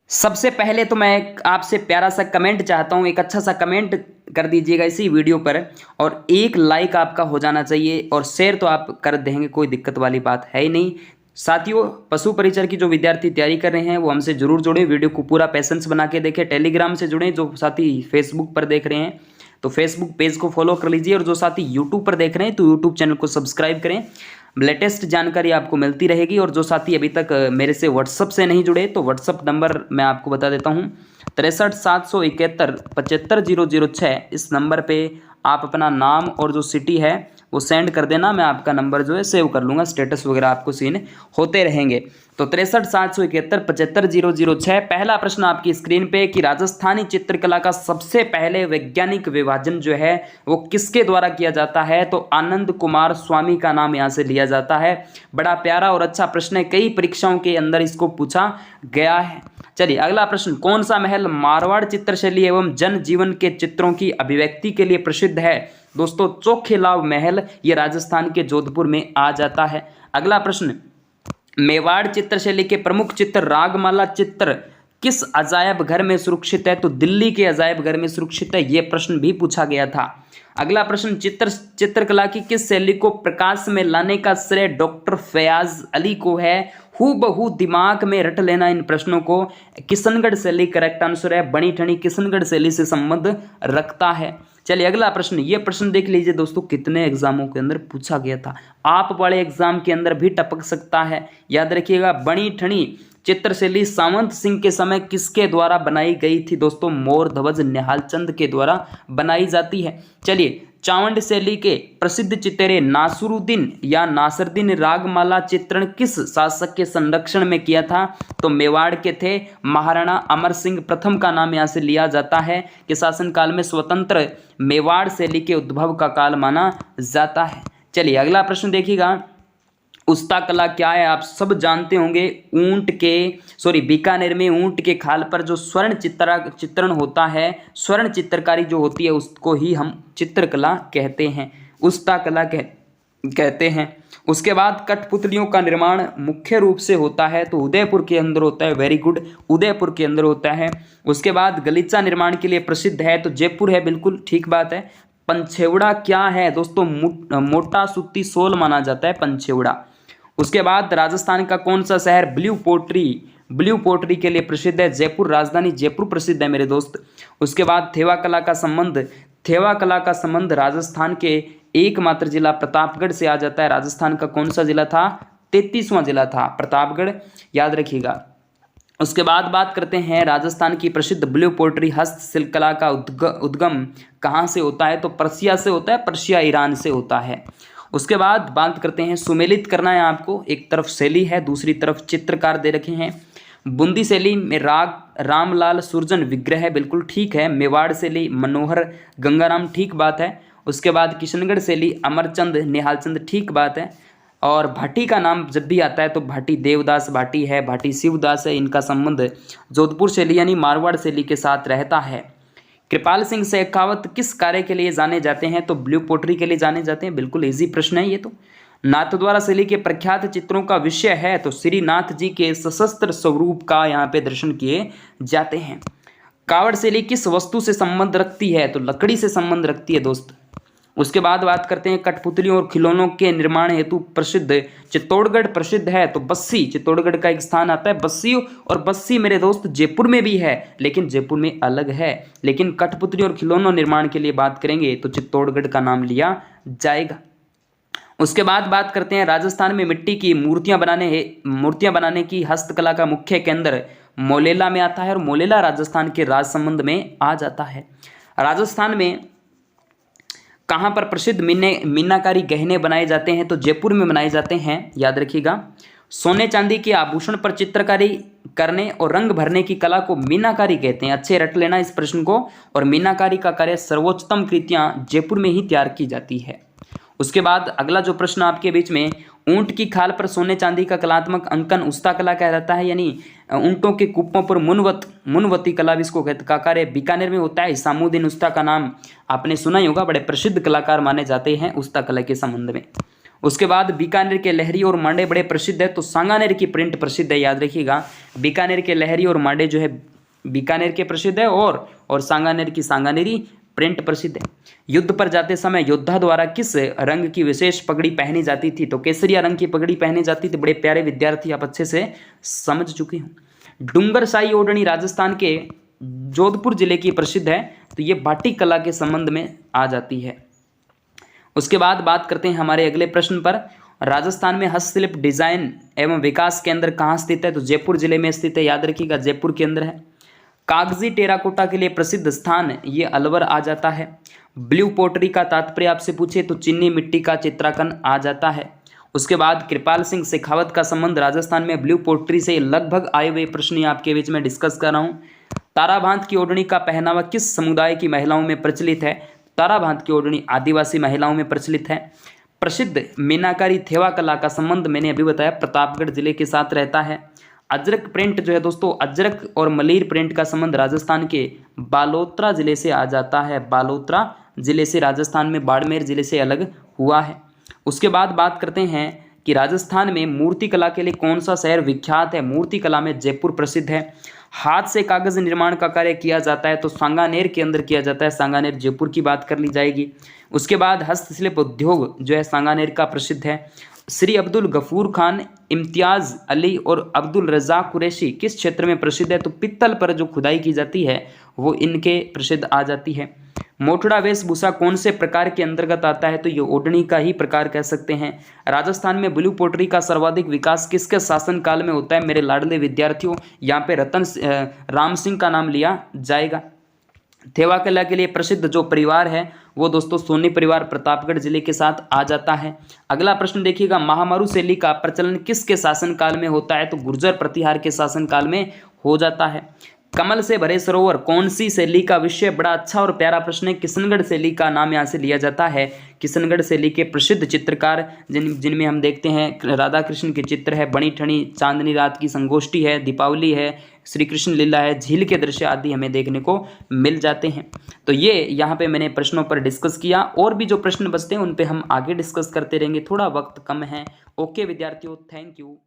सबसे पहले तो मैं आपसे प्यारा सा कमेंट चाहता हूँ, एक अच्छा सा कमेंट कर दीजिएगा इसी वीडियो पर, और एक लाइक आपका हो जाना चाहिए, और शेयर तो आप कर देंगे, कोई दिक्कत वाली बात है ही नहीं। साथियों, पशु परिचर की जो विद्यार्थी तैयारी कर रहे हैं वो हमसे जरूर जुड़े, वीडियो को पूरा पैसेंस बना के देखें। टेलीग्राम से जुड़े, जो साथी फेसबुक पर देख रहे हैं तो फेसबुक पेज को फॉलो कर लीजिए, और जो साथी यूट्यूब पर देख रहे हैं तो यूट्यूब चैनल को सब्सक्राइब करें। लेटेस्ट जानकारी आपको मिलती रहेगी। और जो साथी अभी तक मेरे से व्हाट्सअप से नहीं जुड़े तो व्हाट्सअप नंबर मैं आपको बता देता हूँ, 63 771 75 006। इस नंबर पे आप अपना नाम और जो सिटी है वो सेंड कर देना, मैं आपका नंबर जो है सेव कर लूँगा, स्टेटस वगैरह आपको सीन होते रहेंगे। तो 63 771 75 006। पहला प्रश्न आपकी स्क्रीन पे कि राजस्थानी चित्रकला का सबसे पहले वैज्ञानिक विभाजन जो है वो किसके द्वारा किया जाता है? तो आनंद कुमार स्वामी का नाम यहाँ से लिया जाता है। बड़ा प्यारा और अच्छा प्रश्न है, कई परीक्षाओं के अंदर इसको पूछा गया है। चलिए अगला प्रश्न, कौन सा महल मारवाड़ चित्रशैली एवं जन जीवन के चित्रों की अभिव्यक्ति के लिए प्रसिद्ध है? दोस्तों चोखेलाव महल, ये राजस्थान के जोधपुर में आ जाता है। अगला प्रश्न, मेवाड़ चित्रशैली के प्रमुख चित्र रागमाला चित्र किस अजायब घर में सुरक्षित है? तो दिल्ली के अजायब घर में सुरक्षित है, यह प्रश्न भी पूछा गया था। अगला प्रश्न, चित्रकला की किस शैली को प्रकाश में लाने का श्रेय डॉक्टर फयाज अली को है? हूबहू दिमाग में रट लेना इन प्रश्नों को। किशनगढ़ शैली करेक्ट आंसर है, बनी ठनी किशनगढ़ शैली से संबंध रखता है। चलिए अगला प्रश्न, ये प्रश्न देख लीजिए दोस्तों, कितने एग्जामों के अंदर पूछा गया था, आप वाले एग्जाम के अंदर भी टपक सकता है। याद रखिएगा, बनी ठनी चित्रशैली सावंत सिंह के समय किसके द्वारा बनाई गई थी? दोस्तों मोर ध्वज निहालचंद के द्वारा बनाई जाती है। चलिए, चावंड शैली के प्रसिद्ध चित्रे नासरुद्दीन या नासरुद्दीन रागमाला चित्रण किस शासक के संरक्षण में किया था? तो मेवाड़ के थे महाराणा अमर सिंह प्रथम का नाम यहाँ से लिया जाता है कि शासनकाल में स्वतंत्र मेवाड़ शैली के उद्भव का काल माना जाता है। चलिए अगला प्रश्न देखिएगा, उस्ता कला क्या है? आप सब जानते होंगे, बीकानेर में ऊंट के खाल पर जो स्वर्ण चित्रण होता है, स्वर्ण चित्रकारी जो होती है उसको ही हम चित्रकला कहते हैं, उस्ता कला कहते हैं। उसके बाद कठपुतलियों का निर्माण मुख्य रूप से होता है तो उदयपुर के अंदर होता है, वेरी गुड, उदयपुर के अंदर होता है। उसके बाद गलीचा निर्माण के लिए प्रसिद्ध है तो जयपुर है, बिल्कुल ठीक बात है। पंचेवड़ा क्या है दोस्तों? मोटा सूती सोल माना जाता है पंचेवड़ा। उसके बाद राजस्थान का कौन सा शहर ब्लू पोट्री के लिए प्रसिद्ध है? जयपुर, राजधानी जयपुर प्रसिद्ध है मेरे दोस्त। उसके बाद थेवा कला का संबंध राजस्थान के एकमात्र जिला प्रतापगढ़ से आ जाता है। राजस्थान का कौन सा जिला था? 33वां जिला था प्रतापगढ़, याद रखिएगा। उसके बाद बात करते हैं राजस्थान की प्रसिद्ध ब्लू पोट्री हस्तशिल्प कला का उद्गम कहाँ से होता है? तो पर्सिया से होता है, पर्सिया ईरान से होता है। उसके बाद बात करते हैं, सुमेलित करना है आपको, एक तरफ शैली है दूसरी तरफ चित्रकार दे रखे हैं। बूंदी शैली में रामलाल सुरजन विग्रह है, बिल्कुल ठीक है। मेवाड़ शैली मनोहर गंगाराम, ठीक बात है। उसके बाद किशनगढ़ शैली अमरचंद निहालचंद, ठीक बात है। और भाटी का नाम जब भी आता है तो भाटी देवदास भाटी है, भाटी शिवदास है, इनका संबंध जोधपुर शैली यानी मारवाड़ शैली के साथ रहता है। कृपाल सिंह शेखावत किस कार्य के लिए जाने जाते हैं? तो ब्लू पोट्री के लिए जाने जाते हैं, बिल्कुल इजी प्रश्न है ये तो। नाथद्वारा शैली के प्रख्यात चित्रों का विषय है तो श्रीनाथ जी के सशस्त्र स्वरूप का यहाँ पे दर्शन किए जाते हैं। कावड़ शैली किस वस्तु से संबंध रखती है? तो लकड़ी से संबंध रखती है दोस्त। उसके बाद बात करते हैं कठपुतलियों और खिलौनों के निर्माण हेतु प्रसिद्ध चित्तौड़गढ़ प्रसिद्ध है तो बस्सी, चित्तौड़गढ़ का एक स्थान आता है बस्सी, और बस्सी मेरे दोस्त जयपुर में भी है लेकिन जयपुर में अलग है। लेकिन कठपुतली और खिलौनों निर्माण के लिए बात करेंगे तो चित्तौड़गढ़ का नाम लिया जाएगा। उसके बाद बात करते हैं राजस्थान में मिट्टी की मूर्तियां बनाने की हस्तकला का मुख्य केंद्र मोलेला में आता है, और मोलेला राजस्थान के राजसमंद में आ जाता है। राजस्थान में कहाँ पर प्रसिद्ध मीनाकारी गहने बनाए जाते हैं? तो जयपुर में बनाए जाते हैं, याद रखिएगा। सोने चांदी के आभूषण पर चित्रकारी करने और रंग भरने की कला को मीनाकारी कहते हैं, अच्छे रट लेना इस प्रश्न को। और मीनाकारी का कार्य सर्वोच्चतम कृतियां जयपुर में ही तैयार की जाती है। उसके बाद अगला जो प्रश्न आपके बीच में, ऊंट की खाल पर सोने चांदी का कलात्मक अंकन उस्ता कला कहलाता है, यानी ऊंटों के कुप्पों पर मुनवती कला भी इसको कहते का कार्य बीकानेर में होता है। इसामुद्दीन उस्ता का नाम आपने सुना ही होगा, बड़े प्रसिद्ध कलाकार माने जाते हैं उस्ता कला के संबंध में। उसके बाद बीकानेर के लहरी और मांडे बड़े प्रसिद्ध है, तो सांगानेर की प्रिंट प्रसिद्ध है, याद रखिएगा। बीकानेर के लहरी और मांडे जो है बीकानेर के प्रसिद्ध है, और सांगानेर की सांगानेरी प्रिंट प्रसिद्ध है। युद्ध पर जाते समय योद्धा द्वारा किस रंग की विशेष पगड़ी पहनी जाती थी, तो केसरिया रंग की पगड़ी पहनी जाती थी। बड़े प्यारे विद्यार्थी, आप अच्छे से समझ चुके हो। डूंगरसाई ओढ़नी राजस्थान के जोधपुर जिले की प्रसिद्ध है, तो ये बाटिक कला के संबंध में आ जाती है। उसके बाद बात करते हैं हमारे अगले प्रश्न पर। राजस्थान में हस्तशिल्प डिजाइन एवं विकास केंद्र कहाँ स्थित है, तो जयपुर जिले में स्थित है, याद रखिएगा, जयपुर के अंदर है। कागजी टेराकोटा के लिए प्रसिद्ध स्थान ये अलवर आ जाता है। ब्लू पोटरी का तात्पर्य आपसे पूछे तो चीनी मिट्टी का चित्रांकन आ जाता है। उसके बाद कृपाल सिंह शेखावत का संबंध राजस्थान में ब्लू पोटरी से लगभग आए हुए प्रश्न आपके बीच में डिस्कस कर रहा हूँ। ताराभांत की ओढ़नी का पहनावा किस समुदाय की महिलाओं में प्रचलित है, ताराभांत की ओढ़नी आदिवासी महिलाओं में प्रचलित है। प्रसिद्ध मीनाकारी थेवा कला का संबंध मैंने अभी बताया प्रतापगढ़ जिले के साथ रहता है। अजरक प्रिंट जो है दोस्तों, अजरक और मलीर प्रिंट का संबंध राजस्थान के बालोतरा जिले से आ जाता है। बालोतरा जिले से राजस्थान में बाड़मेर जिले से अलग हुआ है। उसके बाद बात करते हैं कि राजस्थान में मूर्ति कला के लिए कौन सा शहर विख्यात है। मूर्ति कला में जयपुर प्रसिद्ध है। हाथ से कागज निर्माण का कार्य किया जाता है, तो सांगानेर के अंदर किया जाता है। सांगानेर जयपुर की बात कर ली जाएगी। उसके बाद हस्तशिल्प उद्योग जो है सांगानेर का प्रसिद्ध है। श्री अब्दुल गफूर खान, इम्तियाज़ अली और अब्दुल रज़ाक कुरैशी किस क्षेत्र में प्रसिद्ध है, तो पित्तल पर जो खुदाई की जाती है वो इनके प्रसिद्ध आ जाती है। मोटड़ा वेशभूषा कौन से प्रकार के अंतर्गत आता है, तो ये ओढ़नी का ही प्रकार कह सकते हैं। राजस्थान में ब्लू पोटरी का सर्वाधिक विकास किसके शासनकाल में होता है, मेरे लाडले विद्यार्थियों, यहाँ पे रतन राम सिंह का नाम लिया जाएगा। थेवा कला के लिए प्रसिद्ध जो परिवार है वो दोस्तों सोनी परिवार प्रतापगढ़ जिले के साथ आ जाता है। अगला प्रश्न देखिएगा, महामारू शैली का प्रचलन किसके शासनकाल में होता है, तो गुर्जर प्रतिहार के शासनकाल में हो जाता है। कमल से भरे सरोवर कौन सी शैली का विषय, बड़ा अच्छा और प्यारा प्रश्न है। किशनगढ़ शैली का नाम यहाँ से लिया जाता है। किशनगढ़ शैली के प्रसिद्ध चित्रकार जिनमें हम देखते हैं राधा कृष्ण के चित्र है, बनी ठनी चांदनी रात की संगोष्ठी है, दीपावली है, श्री कृष्ण लीला है, झील के दृश्य आदि हमें देखने को मिल जाते हैं। तो ये यहाँ पे मैंने प्रश्नों पर डिस्कस किया, और भी जो प्रश्न बचते हैं उन पे हम आगे डिस्कस करते रहेंगे, थोड़ा वक्त कम है। ओके विद्यार्थियों, थैंक यू।